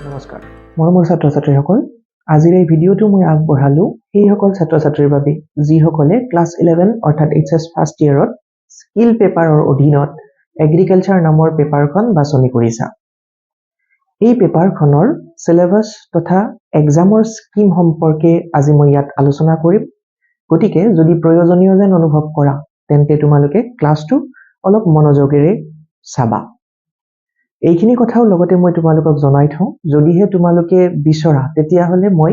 নমস্কাৰ মোৰ ছাত্ৰ-ছাত্ৰীসকল আজিৰ এই ভিডিঅটো মই আগবঢ়ালো সেইসকল ছাত্ৰ-ছাত্ৰীৰ বাবে যিসকলে ক্লাছ 11 অৰ্থাৎ এইচএছ ফাৰ্ষ্ট ইয়াৰত স্কিল পেপাৰৰ অধীনত এগ্ৰিকালচাৰ নামৰ পেপাৰখন বাছনি কৰিছা এই পেপাৰখনৰ সিলেবাস তথা এক্সামৰ স্কিম সম্পৰ্কে আজি মই ইয়াত আলোচনা কৰিম গতিকে যদি প্ৰয়োজনীয় যেন অনুভৱ কৰা তেন্তে তোমালোকে ক্লাছটো অলপ মনোযোগেৰে চাবা এইখিনি কথাও লগতে মই তোমালোকক জনাই থওঁ যদিহে তোমালোকে বিচৰা তেতিয়া হলে মই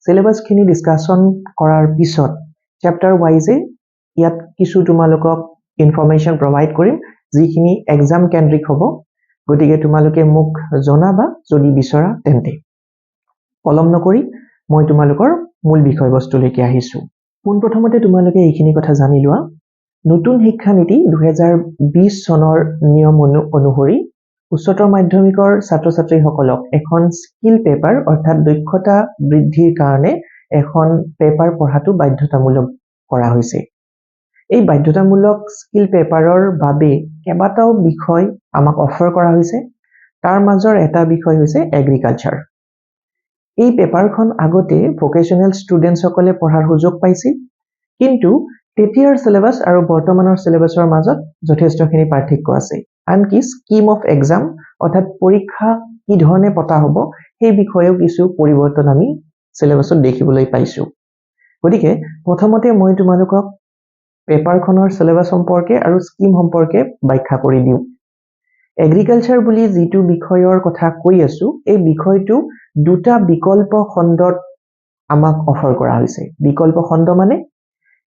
সিলেবাসখিনি ডিসকাশন কৰাৰ পিছত চেপ্টাৰ ওয়াইজে ইয়াত কিছু তোমালোকক ইনফৰমেশন প্ৰভাইড কৰিম যিখিনি এক্সাম কেন্দ্ৰিক হ'ব গতিকে তোমালোকে মোক জনাবা যদি বিচৰা তেন্তে পলম নকৰি মই তোমালোকৰ মূল বিষয়বস্তুলৈকে আহিছো পোনপ্ৰথমতে তোমালোকে এইখিনি কথা জানি লোৱা নতুন শিক্ষা নীতি 2020 চনৰ নিয়ম অনুসৰি উচ্চতৰ মাধ্যমিকৰ ছাত্ৰ-ছাত্ৰীসকলক এখন স্কিল পেপাৰ অৰ্থাৎ দক্ষতা বৃদ্ধিৰ কাৰণে এখন পেপাৰ পঢ়াটো বাধ্যতামূলক কৰা হৈছে এই বাধ্যতামূলক স্কিল পেপাৰৰ বাবে কেইবাটাও বিষয় আমাক অফাৰ কৰা হৈছে তাৰ মাজৰ এটা বিষয় হৈছে এগ্ৰিকালচাৰ এই পেপাৰখন আগতে ভোকেশনাল ষ্টুডেন্টস সকলে পঢ়াৰ সুযোগ পাইছিল কিন্তু তেতিয়াৰ সিলেবাস আৰু বৰ্তমানৰ সিলেবাসৰ মাজত যথেষ্টখিনি পাৰ্থক্য আছে আনকি স্কিম অফ এক্সাম অৰ্থাৎ পৰীক্ষা কি ধৰণে পতা হ'ব সেই বিষয়েও কিছু পৰিৱৰ্তন আমি সিলেবাসত দেখিবলৈ পাইছো গতিকে প্ৰথমতে মই তোমালোকক পেপাৰখনৰ সিলেবাস সম্পৰ্কে আৰু স্কিম সম্পৰ্কে ব্যাখ্যা কৰি দিওঁ এগ্ৰিকালচাৰ বুলি যিটো বিষয়ৰ কথা কৈ আছো এই বিষয়টো দুটা বিকল্প খণ্ডত আমাক অফাৰ কৰা হৈছে বিকল্প খণ্ড মানে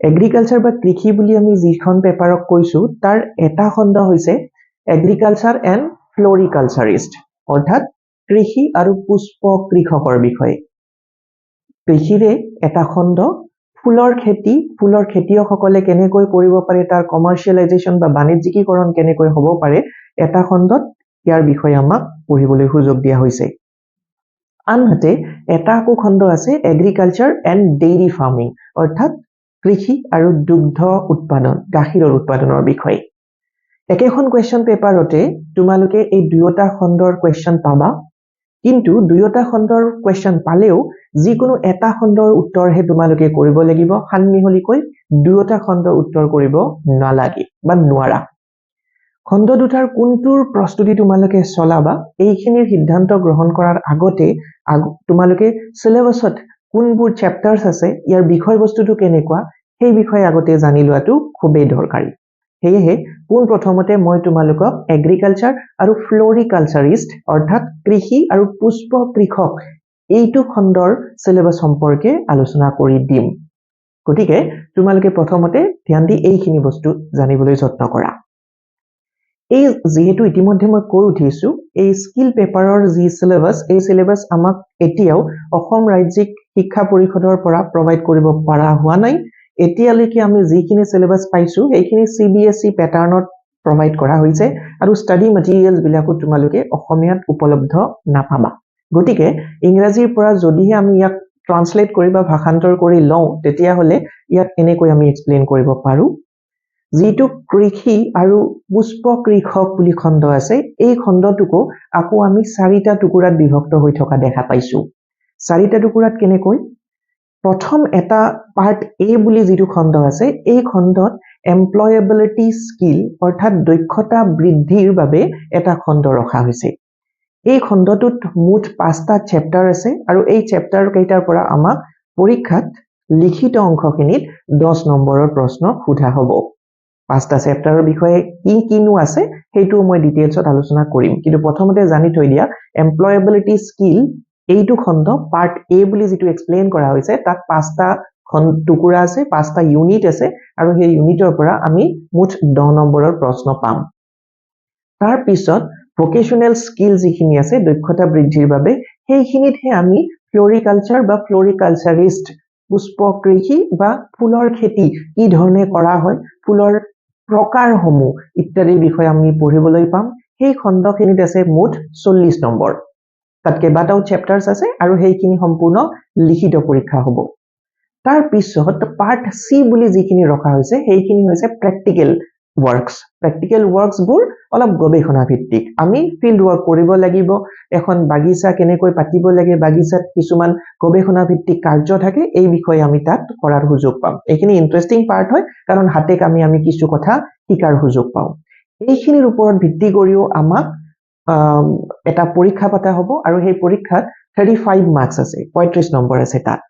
এগ্ৰিকালচাৰ বা কৃষি বুলি আমি যিখন পেপাৰক কৈছো তাৰ এটা খণ্ড হৈছে এগ্ৰিকালচাৰ এণ্ড ফ্লোৰিকালচাৰিষ্ট অৰ্থাৎ কৃষি আৰু পুষ্প কৃষকৰ বিষয়ে কৃষিৰে এটা খণ্ড ফুলৰ খেতিয়কসকলে কেনেকৈ কৰিব পাৰে তাৰ কমাৰ্চিয়েলাইজেশ্যন বা বাণিজ্যিকীকৰণ কেনেকৈ হ'ব পাৰে এটা খণ্ডত ইয়াৰ বিষয়ে আমাক পঢ়িবলৈ সুযোগ দিয়া হৈছে আনহাতে এটা আকৌ খণ্ড আছে এগ্ৰিকালচাৰ এণ্ড ডেইৰী ফাৰ্মিং অৰ্থাৎ কৃষি আৰু দুগ্ধ উৎপাদন গাখীৰৰ উৎপাদনৰ বিষয়ে একেখন কোৱেশ্চন পেপাৰতে তোমালোকে এই দুয়োটা খণ্ডৰ কোৱেশ্চন পাবা কিন্তু দুয়োটা খণ্ডৰ কোৱেশ্চন পালেও যিকোনো এটা খণ্ডৰ উত্তৰহে তোমালোকে কৰিব লাগিব সানমিহলিকৈ দুয়োটা খণ্ডৰ উত্তৰ কৰিব নালাগে বা নোৱাৰা খণ্ড দুটাৰ কোনটোৰ প্ৰস্তুতি তোমালোকে চলাবা এইখিনিৰ সিদ্ধান্ত গ্ৰহণ কৰাৰ আগতে তোমালোকে সিলেবাসত কোনবোৰ চেপ্টাৰছ আছে ইয়াৰ বিষয়বস্তুটো কেনেকুৱা সেই বিষয়ে আগতে জানি লোৱাটো খুবেই দৰকাৰী সেয়েহে পোনপ্ৰথমতে মই তোমালোকক এগ্ৰিকালচাৰ আৰু ফ্লোৰিকালচাৰিষ্ট অৰ্থাৎ কৃষি আৰু পুষ্প কৃষক এইটো খণ্ডৰ সিলেবাস সম্পৰ্কে আলোচনা কৰি দিম গতিকে তোমালোকে প্ৰথমতে ধ্যান দি এইখিনি বস্তু জানিবলৈ যত্ন কৰা এই যেহেতু ইতিমধ্যে মই কৈ উঠিছো এই স্কিল পেপাৰৰ যি সিলেবাস এই সিলেবাস আমাক এতিয়াও অসম ৰাজ্যিক শিক্ষা পৰিষদৰ পৰা প্ৰভাইড কৰিব পৰা হোৱা নাই এতিয়ালৈকে আমি যিখিনি সিলেবাস পাইছো এইখিনি CBSE প্যাটাৰ্ণত প্ৰভাইড কৰা হৈছে আৰু ষ্টাডি মেটেৰিয়েলছ বিলাকো তোমালোকে অসমীয়াত উপলব্ধ নাপাবা গতিকে ইংৰাজীৰ পৰা যদিহে আমি ইয়াক ট্ৰান্সলেট কৰি বা ভাষান্তৰ কৰি লওঁ তেতিয়া হলে ইয়াত এনেকৈ আমি এক্সপ্লেইন কৰিব পাৰো যিটো কৃষি আৰু পুষ্প কৃষক বুলি খণ্ড আছে এই খণ্ডটোকো আকৌ আমি চাৰিটা টুকুৰাত বিভক্ত হৈ থকা দেখা পাইছো চাৰিটা টুকুৰাত কেনেকৈ প্ৰথম এটা পাৰ্ট এ বুলি যিটো খণ্ড আছে এই খণ্ডত এমপ্লয়েবিলিটি স্কিল অৰ্থাৎ দক্ষতা বৃদ্ধিৰ বাবে এটা খণ্ড ৰখা হৈছে এই খণ্ডটোত মুঠ 5টা চেপ্টাৰ আছে আৰু এই চেপ্টাৰ কেইটাৰ পৰা আমাক পৰীক্ষাত লিখিত অংশখিনিত 10 নম্বৰৰ প্ৰশ্ন সোধা হ'ব 5টা চেপ্টাৰৰ বিষয়ে কিনো আছে সেইটো মই ডিটেইলছত আলোচনা কৰিম কিন্তু প্ৰথমতে জানি থৈ দিয়া এমপ্লয়েবিলিটি স্কিল এইটো খণ্ড পাৰ্ট এ বুলি যিটো এক্সপ্লেইন কৰা হৈছে তাত 5টা টুকুৰা আছে 5টা ইউনিট আছে আৰু সেই ইউনিটৰ পৰা আমি মুঠ 10 নম্বৰৰ প্ৰশ্ন পাম তাৰ পিছত ভোকেশনাল স্কিল যিখিনি আছে দক্ষতা বৃদ্ধিৰ বাবে সেইখিনিতহে আমি ফ্লোৰিকালচাৰ বা ফ্লোৰিকালচাৰিষ্ট পুষ্প কৃষি বা ফুলৰ খেতি কি ধৰণে কৰা হয় ফুলৰ প্ৰকাৰসমূহ ইত্যাদি বিষয় আমি পঢ়িবলৈ পাম সেই খণ্ডখিনিত আছে মুঠ 40 নম্বৰ তাত কেইবাটাও চেপ্টাৰছ আছে আৰু সেইখিনি সম্পূৰ্ণ লিখিত পৰীক্ষা হ'ব তাৰ পিছত পাৰ্ট সি বুলি যিখিনি ৰখা হৈছে সেইখিনি হৈছে প্ৰেক্টিকেল works practical works বোৰ অলপ গৱেষণা ভিত্তিক আমি ফিল্ড ওয়াৰ্ক কৰিব লাগিব এখন বাগিচা কেনেকৈ পাতিব লাগে বাগিচাত কিছুমান গৱেষণা ভিত্তিক কাৰ্য থাকে এই বিষয়ে আমি তাত কৰাৰ সুযোগ পাম এইখিনি ইন্টাৰেষ্টিং পাৰ্ট হয় কাৰণ হাতে কামি আমি কিছু কথা শিকাৰ সুযোগ পাওঁ এইখিনিৰ ওপৰত ভিত্তি কৰিও আমাক এটা পৰীক্ষা পাতা হ'ব আৰু সেই পৰীক্ষাত 35 মাৰ্কস আছে 35 নম্বৰ আছে তাত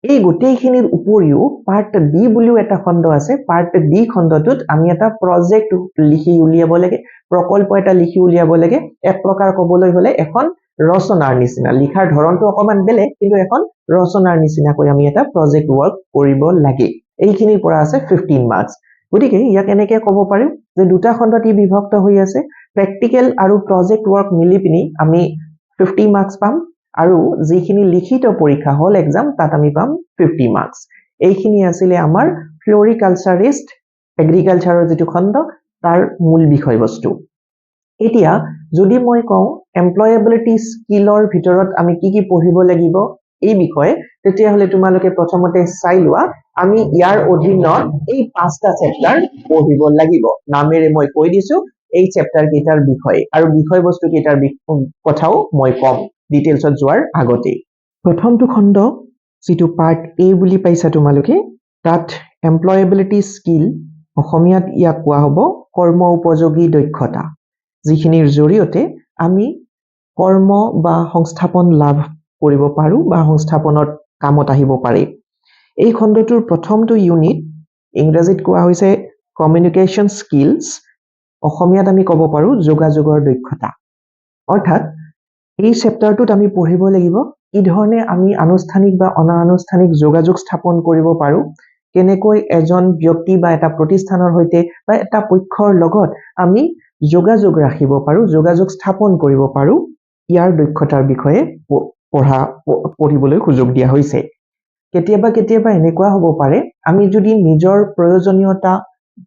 এই গোটেইখিনিৰ উপৰিও পাৰ্ট ডি বুলিও এটা খণ্ড আছে পাৰ্ট ডি খণ্ডটোত আমি এটা প্ৰজেক্ট লিখি উলিয়াব লাগে প্ৰকল্প এটা লিখি উলিয়াব লাগে এক প্ৰকাৰ ক'বলৈ হলে এখন ৰচনাৰ নিচিনা লিখাৰ ধৰণটো অকমান বেলেগ কিন্তু এখন ৰচনাৰ নিচিনাকৈ আমি এটা প্ৰজেক্ট ওয়াৰ্ক কৰিব লাগে এইখিনিৰ পৰা আছে 15 মাৰ্কস গতিকে ইয়াক এনেকৈ ক'ব পাৰিম যে দুটা খণ্ডত ই বিভক্ত হৈ আছে প্ৰেক্টিকেল আৰু প্ৰজেক্ট ওয়াৰ্ক মিলি পিনি আমি 50 মাৰ্কস পাম আৰু যিখিনি লিখিত পৰীক্ষা হল এক্সাম তাত আমি পাম 50 মাৰ্কস এইখিনি আছিল আমাৰ ফ্লোৰিকালচাৰিষ্ট এগ্ৰিকালচাৰৰ যেটো খণ্ড তাৰ মূল বিষয়বস্তু এতিয়া যদি মই কওঁ এমপ্লয়েবিলিটি স্কিলৰ ভিতৰত আমি কি পঢ়িব লাগিব এই বিষয়ে তেতিয়া হলে তোমালোকে প্ৰথমতে চাই লোৱা আমি ইয়াৰ অধীনত এই পাঁচটা চেপ্টাৰ পঢ়িব লাগিব নামেৰে মই কৈ দিছো এই চেপ্টাৰ কেইটাৰ বিষয়ে আৰু বিষয়বস্তু কেইটাৰ কথাও মই কম ডিটেইলছত যোৱাৰ আগতে প্ৰথমটো খণ্ড যেটো পাৰ্ট এ বুলি পাইছা তোমালোকে তাত এমপ্লয়েবিলিটি স্কিল অসমীয়াত ইয়াক কোৱা হ'ব কৰ্ম উপযোগী দক্ষতা যিখিনিৰ জৰিয়তে আমি কৰ্ম বা সংস্থাপন লাভ কৰিব পাৰো বা সংস্থাপনত কামত আহিব পাৰে এই খণ্ডটোৰ প্ৰথমটো ইউনিট ইংৰাজীত কোৱা হৈছে কমিউনিকেশ্যন স্কিলছ অসমীয়াত আমি ক'ব পাৰো যোগাযোগৰ দক্ষতা অৰ্থাৎ এই চেপ্টাৰটোত আমি পঢ়িব লাগিব কি ধৰণে আমি আনুষ্ঠানিক বা অনানুষ্ঠানিক যোগাযোগ স্থাপন কৰিব পাৰো কেনেকৈ এজন ব্যক্তি বা এটা প্ৰতিষ্ঠানৰ হৈতে বা এটা পক্ষৰ লগত আমি যোগাযোগ ৰাখিব পাৰো যোগাযোগ স্থাপন কৰিব পাৰো ইয়াৰ দক্ষতাৰ বিষয়ে পঢ়িবলৈ সুযোগ দিয়া হৈছে কেতিয়াবা এনেকুৱা হ'ব পাৰে আমি যদি নিজৰ প্ৰয়োজনীয়তা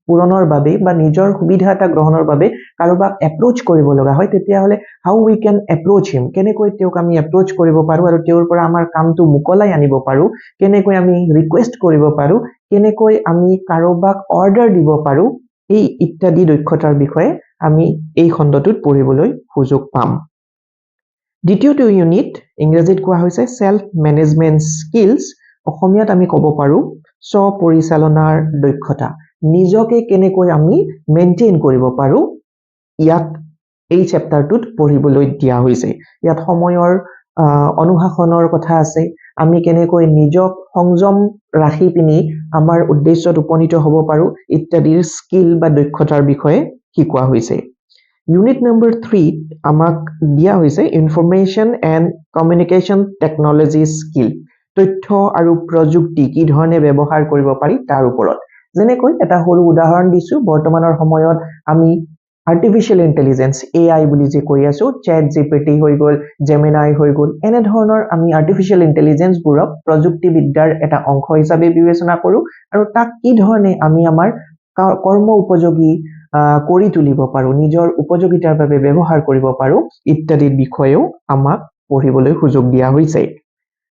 পূৰণৰ বাবে বা নিজৰ সুবিধা এটা গ্ৰহণৰ বাবে কাৰোবাক এপ্ৰোচ কৰিব লগা হয় তেতিয়া হলে হাউ উই ক্যান এপ্ৰোচ হিম কেনেকৈ তেওঁক আমি এপ্ৰোচ কৰিব পাৰো আৰু তেওঁৰ পৰা আমাৰ কামটো মুকলাই আনিব পাৰো কেনেকৈ আমি ৰিকুৱেষ্ট কৰিব পাৰো কেনেকৈ আমি কাৰোবাক অৰ্ডাৰ দিব পাৰো এই ইত্যাদি দক্ষতাৰ বিষয়ে আমি এই খণ্ডটোত পঢ়িবলৈ সুযোগ পাম দ্বিতীয়টো ইউনিট ইংৰাজীত কোৱা হৈছে সেলফ মেনেজমেন্ট স্কিলছ অসমীয়াত আমি ক'ব পাৰো স্ব-পৰিচালনাৰ দক্ষতা নিজকে কেনেকৈ আমি মেইনটেইন কৰিব পাৰো ইয়াত এই চেপ্টাৰটোত পঢ়িবলৈ দিয়া হৈছে ইয়াত সময়ৰ অনুশাসনৰ কথা আছে আমি কেনেকৈ নিজক সংযম ৰাখি পিনি আমাৰ উদ্দেশ্যত উপনীত হ'ব পাৰো ইত্যাদিৰ স্কিল বা দক্ষতাৰ বিষয়ে শিকোৱা হৈছে ইউনিট নম্বৰ 3 আমাক দিয়া হৈছে information and communication technology skill তথ্য আৰু প্ৰযুক্তি কি ধৰণে ব্যৱহাৰ কৰিব পাৰি তাৰ ওপৰত যেনেকৈ এটা সৰু উদাহৰণ দিছো বৰ্তমানৰ সময়ত আমি আৰ্টিফিশিয়াল ইন্টেলিজেন্স AI বুলি যে কৈ আছো চ্যাট জিপিটি হৈ গল জেমিনাই হৈ গল এনে ধৰণৰ আমি আৰ্টিফিশিয়াল ইন্টেলিজেন্স বোৰক প্ৰযুক্তিবিদ্যাৰ এটা অংশ হিচাপে বিবেচনা কৰো আৰু তাক কি ধৰণে আমি আমাৰ কৰ্ম উপযোগী কৰি তুলিব পাৰো নিজৰ উপযোগিতাৰ বাবে ব্যৱহাৰ কৰিব পাৰো ইত্যাদি বিষয়েও আমাক পঢ়িবলৈ সুযোগ দিয়া হৈছে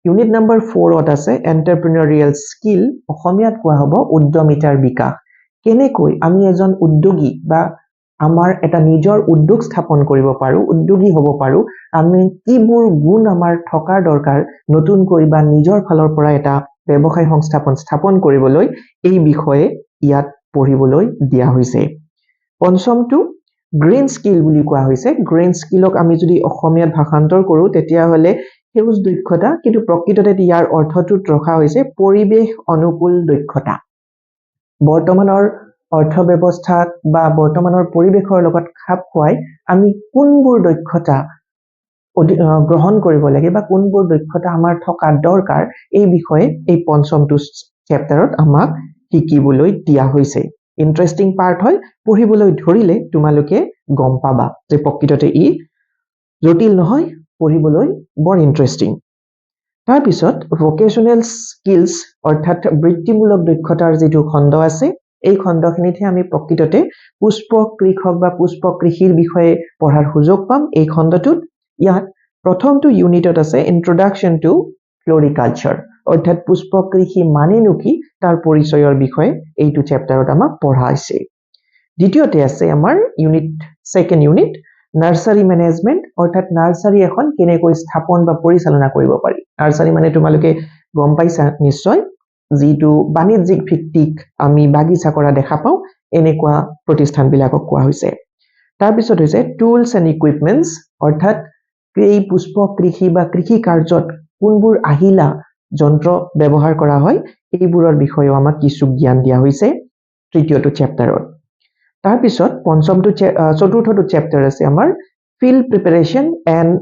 ইউনিট নম্বৰ 4ত আছে এন্টাৰপ্ৰেনিউৰিয়েল স্কিল অসমীয়াত কোৱা হ'ব উদ্যমিতাৰ বিকাশ কেনেকৈ আমি এজন উদ্যোগী বা আমাৰ এটা নিজৰ উদ্যোগ স্থাপন কৰিব পাৰো উদ্যোগী হ'ব পাৰো আমি কিবোৰ গুণ আমাৰ থকাৰ দৰকাৰ নতুনকৈ বা নিজৰ ফালৰ পৰা এটা ব্যৱসায় সংস্থাপন স্থাপন কৰিবলৈ এই বিষয়ে ইয়াত পঢ়িবলৈ দিয়া হৈছে পঞ্চমটো গ্ৰীন স্কিল বুলি কোৱা হৈছে গ্ৰীন স্কিলক আমি যদি অসমীয়াত ভাষান্তৰ কৰো তেতিয়া হলে সেউজ দক্ষতা কিন্তু প্ৰকৃততে ইয়াৰ অৰ্থটোত ৰখা হৈছে পৰিৱেশ অনুকূল দক্ষতা বৰ্তমানৰ অৰ্থব্যৱস্থাত বা বৰ্তমানৰ পৰিৱেশৰ লগত খাপ খুৱাই আমি কোনবোৰ দক্ষতা গ্ৰহণ কৰিব লাগে বা কোনবোৰ দক্ষতা আমাৰ থকা দৰকাৰ এই বিষয়ে এই পঞ্চমটো চেপ্টাৰত আমাক শিকিবলৈ দিয়া হৈছে ইন্টাৰেষ্টিং পাৰ্ট হয় পঢ়িবলৈ ধৰিলে তোমালোকে গম পাবা যে প্ৰকৃততে ই জটিল নহয় পঢ়িবলৈ বৰ ইন্টাৰেষ্টিং তাৰ পিছত ভোকেশনাল স্কিলছ অৰ্থাৎ বৃত্তিমূলক দক্ষতাৰ যেটো খণ্ড আছে এই খণ্ডখিনিতে আমি প্ৰকৃততে পুষ্প কৃষক বা পুষ্প কৃষিৰ বিষয়ে পঢ়াৰ সুযোগ পাম এই খণ্ডটোত ইয়াত প্ৰথমটো ইউনিটত আছে ইন্ট্ৰোডাকচন টু ফ্লোৰিকালচাৰ অৰ্থাৎ পুষ্প কৃষি মানেনো কি তাৰ পৰিচয়ৰ বিষয়ে এইটো চেপ্টাৰত আমাক পঢ়াইছে দ্বিতীয়তে আছে আমাৰ সেকেন্ড ইউনিট নাৰ্সাৰী মেনেজমেন্ট অৰ্থাৎ নাৰ্সাৰী এখন কেনেকৈ স্থাপন বা পৰিচালনা কৰিব পাৰি নাৰ্সাৰী মানে তোমালোকে গম পাইছা নিশ্চয় যিটো বাণিজ্যিক ভিত্তিক আমি বাগিচা কৰা দেখা পাওঁ এনেকুৱা প্ৰতিষ্ঠানবিলাকক কোৱা হৈছে তাৰ পিছত হৈছে টুলছ এণ্ড ইকুইপমেন্টছ অৰ্থাৎ এই পুষ্প কৃষি বা কৃষি কাৰ্যত কোনবোৰ আহিলা যন্ত্ৰ ব্যৱহাৰ কৰা হয় এইবোৰৰ বিষয়েও আমাক কিছু জ্ঞান দিয়া হৈছে তৃতীয়টো চেপ্টাৰত তাৰ পিছত চতুৰ্থটো চেপ্টাৰ আছে আমাৰ field preparation and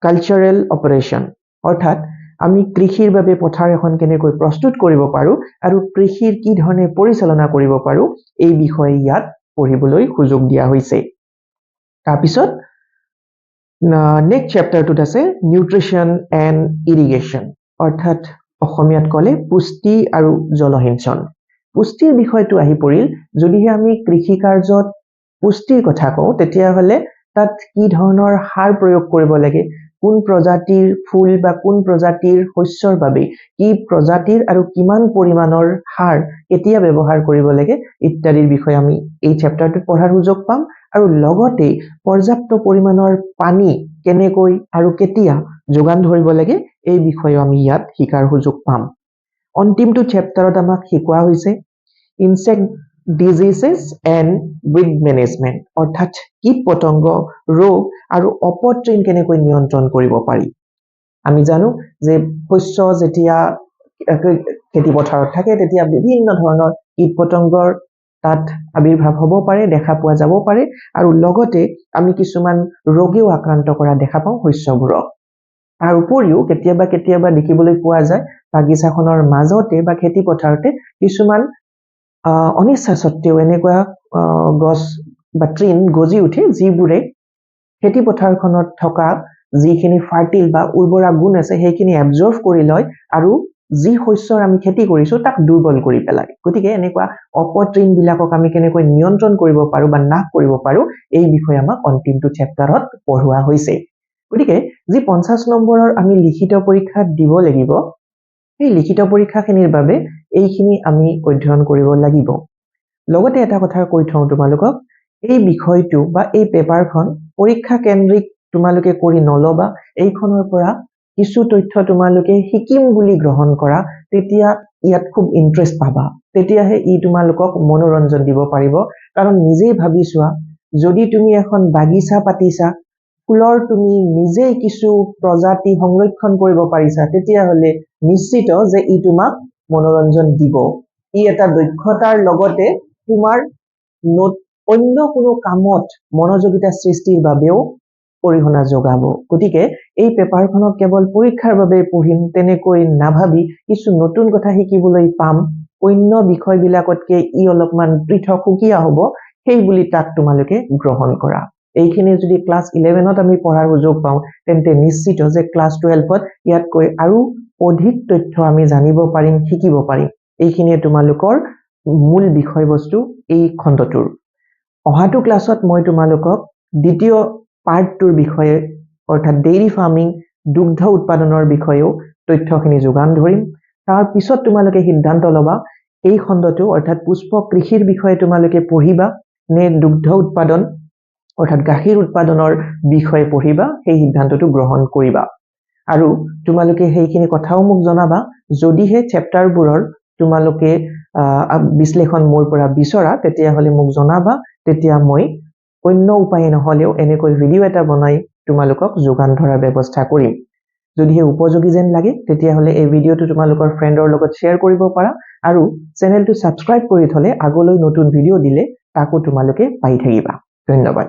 cultural operation অৰ্থাৎ আমি কৃষিৰ বাবে পথাৰ এখন কেনেকৈ প্ৰস্তুত কৰিব পাৰো আৰু কৃষিৰ কি ধৰণে পৰিচালনা কৰিব পাৰো এই বিষয়ে ইয়াত পঢ়িবলৈ সুযোগ দিয়া হৈছে তাৰ পিছত নেক্সট চেপ্টাৰটোত আছে নিউট্ৰিচন এণ্ড ইৰিগেশ্যন অৰ্থাৎ অসমীয়াত ক'লে পুষ্টি আৰু জলসিঞ্চন পুষ্টিৰ বিষয়টো আহি পৰিল যদিহে আমি কৃষি কাৰ্যত পুষ্টিৰ কথা কওঁ তেতিয়াহ'লে তাত কি ধৰণৰ সাৰ প্ৰয়োগ কৰিব লাগে কোন প্ৰজাতিৰ ফুল বা কোন প্ৰজাতিৰ শস্যৰ বাবে কি প্ৰজাতিৰ আৰু কিমান পৰিমাণৰ সাৰ কেতিয়া ব্যৱহাৰ কৰিব লাগে ইত্যাদিৰ বিষয়ে আমি এই চেপ্টাৰটোত পঢ়াৰ সুযোগ পাম আৰু লগতে পৰ্যাপ্ত পৰিমাণৰ পানী কেনেকৈ আৰু কেতিয়া যোগান ধৰিব লাগে এই বিষয়ে আমি ইয়াত শিকাৰ সুযোগ পাম অন্তিমটো চেপ্টাৰত আমাক শিকোৱা হৈছে insect diseases and weed management অৰ্থাৎ কীট পতংগ ৰোগ আৰু অপতৃণ কেনেকৈ নিয়ন্ত্ৰণ কৰিব পাৰি আমি জানো যে শস্য যেতিয়া খেতি পথাৰত থাকে তেতিয়া বিভিন্ন ধৰণৰ কীট পতংগৰ তাত আবিৰ্ভাৱ হ'ব পাৰে দেখা পোৱা যাব পাৰে আৰু লগতে আমি কিছুমান ৰোগেও আক্ৰান্ত কৰা দেখা পাওঁ শস্যবোৰক তাৰ উপৰিও কেতিয়াবা দেখিবলৈ পোৱা যায় বাগিচাখনৰ মাজতে বা খেতি পথাৰতে কিছুমান অনিচ্ছা সত্ত্বেও এনেকুৱা গছ বা ট্ৰিন গজি উঠে যিবোৰে খেতি পথাৰখনত থকা যিখিনি ফাৰ্টিল বা উৰ্বৰা গুণ আছে সেইখিনি এবজৰ্ভ কৰি লয় আৰু যি শস্যৰ আমি খেতি কৰিছো তাক দুৰ্বল কৰি পেলায় গতিকে এনেকুৱা অপতৃণ বিলাকক আমি কেনেকৈ নিয়ন্ত্ৰণ কৰিব পাৰো বা নাশ কৰিব পাৰো এই বিষয়ে আমাক অন্তিমটো চেপ্টাৰত পঢ়োৱা হৈছে গতিকে যি 50 নম্বৰৰ আমি লিখিত পৰীক্ষাত দিব লাগিব এই লিখিত পৰীক্ষাখিনিৰ বাবে এইখিনি আমি অধ্যয়ন কৰিব লাগিব লগতে এটা কথা কৈ থওঁ তোমালোকক এই বিষয়টো বা এই পেপাৰখন পৰীক্ষা কেন্দ্ৰিক তোমালোকে কৰি নলবা এইখনৰ পৰা কিছু তথ্য তোমালোকে শিকিম বুলি গ্ৰহণ কৰা তেতিয়া ইয়াত খুব ইন্টাৰেষ্ট পাবা তেতিয়াহে ই তোমালোকক মনোৰঞ্জন দিব পাৰিব কাৰণ নিজেই ভাবি চোৱা যদি তুমি এখন বাগিচা পাতিছা ফুলৰ তুমি নিজেই কিছু প্ৰজাতি সংৰক্ষণ কৰিব পাৰিছা তেতিয়াহ'লে নিশ্চিত যে ই তোমাক মনোৰঞ্জন দিব ই এটা দক্ষতাৰ লগতে তোমাৰ অন্য কোনো কামত মনোযোগিতা সৃষ্টিৰ বাবেও অৰিহণা যোগাব গতিকে এই পেপাৰখনক কেৱল পৰীক্ষাৰ বাবে পঢ়িম তেনেকৈ নাভাবি কিছু নতুন কথা শিকিবলৈ পাম অন্য বিষয়বিলাকতকৈ ই অলপমান পৃথক সুকীয়া হ'ব সেই বুলি তাক তোমালোকে গ্ৰহণ কৰা এইখিনি যদি ক্লাছ 11ত আমি পঢ়াৰ সুযোগ পাওঁ তেন্তে নিশ্চিত যে ক্লাছ 12ত ইয়াতকৈ আৰু অধিক তথ্য আমি জানিব পাৰিম শিকিব পাৰিম এইখিনিয়ে তোমালোকৰ মূল বিষয়বস্তু এই খণ্ডটোৰ অহাটো ক্লাছত মই তোমালোকক দ্বিতীয় পাৰ্টটোৰ বিষয়ে অৰ্থাৎ ডেইৰী ফাৰ্মিং দুগ্ধ উৎপাদনৰ বিষয়েও তথ্যখিনি যোগান ধৰিম তাৰ পিছত তোমালোকে সিদ্ধান্ত ল'বা এই খণ্ডটো অৰ্থাৎ পুষ্প কৃষিৰ বিষয়ে তোমালোকে পঢ়িবা নে দুগ্ধ উৎপাদন অৰ্থাৎ গাখীৰ উৎপাদনৰ বিষয়ে পঢ়িবা সেই সিদ্ধান্তটো গ্ৰহণ কৰিবা আৰু তোমালোকে সেইখিনি কথাও মোক জনাবা যদিহে চেপ্টাৰবোৰৰ তোমালোকে বিশ্লেষণ মোৰ পৰা বিচৰা তেতিয়াহ'লে মোক জনাবা তেতিয়া মই অন্য উপায় নহলেও এনেকৈ ভিডিঅ' এটা বনাই তোমালোকক যোগান ধৰাৰ ব্যৱস্থা কৰিম যদিহে উপযোগী যেন লাগে তেতিয়াহ'লে এই ভিডিঅ'টো তোমালোকৰ ফ্ৰেণ্ডৰ লগত শ্বেয়াৰ কৰিব পাৰা আৰু চেনেলটো সাবস্ক্ৰাইব কৰি থলে আগলৈ নতুন ভিডিঅ' দিলে তাকো তোমালোকে পাই থাকিবা ধন্যবাদ